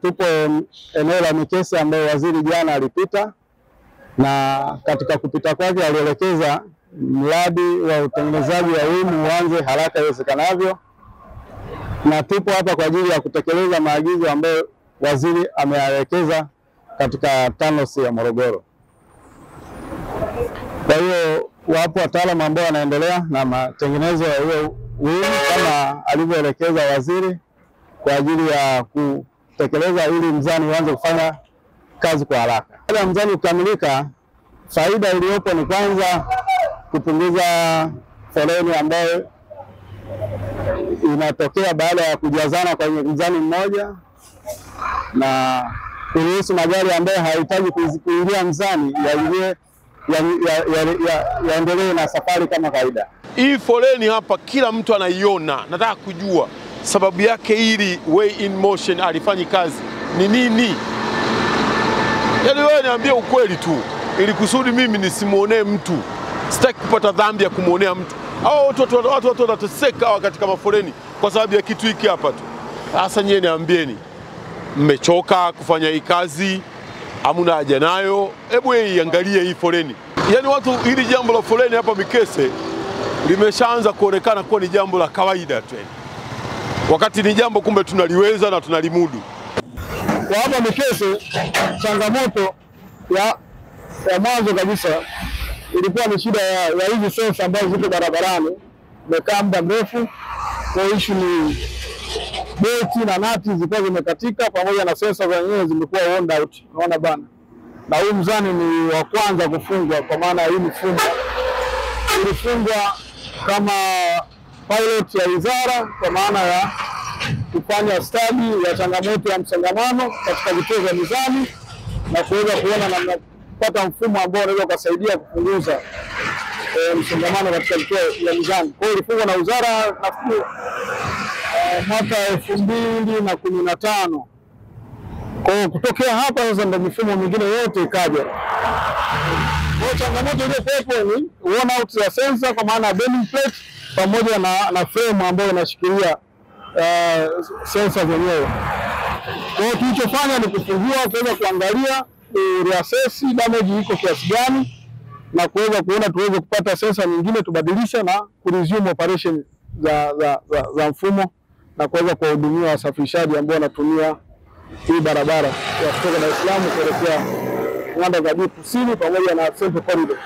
Tupo eneo la Mikese ambayo waziri jana alipita, na katika kupita kwake alielekeza mradi wa utengenezaji wa elimu uanze haraka iwezekanavyo, na tupo hapa kwa ajili ya kutekeleza maagizo ambayo waziri ameelekeza katika TANROADS ya Morogoro. Kwa hiyo wapo wataalamu ambao wanaendelea na matengenezo ya hiyo elimu kama alivyoelekeza waziri kwa ajili ya kutekeleza ili mzani uanze kufanya kazi kwa haraka. Baada ya mzani kukamilika, faida iliyopo ni kwanza kupunguza foleni ambayo inatokea baada ya kujazana kwenye mzani mmoja, na kuruhusu magari ambayo hayahitaji kuingia mzani yaendelee na safari kama kawaida. Hii foleni hapa kila mtu anaiona. Nataka kujua sababu yake ili Way in Motion alifanyi kazi ni nini? Yaani wewe niambie ukweli tu, ili kusudi mimi nisimuonee mtu. Sitaki kupata dhambi ya kumuonea mtu. Hao watu wanateseka katika mafoleni kwa sababu ya kitu hiki hapa tu. Sasa nyie niambieni, mmechoka kufanya hii kazi? Hamuna haja nayo? Hebu iangalie hii foleni. Yaani watu, hili jambo la foleni hapa Mikese limeshaanza kuonekana kuwa ni jambo la kawaida tu. Wakati ni jambo kumbe tunaliweza na tunalimudu. Kwa hapa Mikese, changamoto ya mwanzo kabisa ilikuwa ni shida ya hizi sensa ambazo ziko barabarani. Imekaa muda mrefu, kwa issue ni beti na nati zilikuwa zimekatika, pamoja na sensa zenyewe zimekuwa worn out. Unaona bana. Na huu mzani ni wa kwanza kufungwa, kwa maana hii mifumo ilifungwa kama pilot ya wizara, kwa maana ya kufanya study ya changamoto ya msongamano katika vituo vya mizani na kuweza kuona namna kupata mfumo ambao unaweza kusaidia kupunguza msongamano katika vituo vya mizani. Kwa hiyo ilifungwa na wizara nafikiri mwaka 2015. Kwa hiyo kutokea hapa sasa ndio mifumo mingine yote ikaja. Kwa changamoto ile pepo ni worn out ya sensor, kwa maana bending plate pamoja na frame ambayo inashikilia sensor zenyewe. Kwa hiyo tulichofanya ni kufungua, kuweza kuangalia reassess damage iko kiasi gani, na kuweza kuona tuweze kupata sensor nyingine tubadilisha na kuresume operation za mfumo, na kuweza kuwahudumia wasafirishaji ambao wanatumia hii barabara ya kutoka Dar es Salaam kuelekea Nyanda za Juu Kusini pamoja na Central Corridor.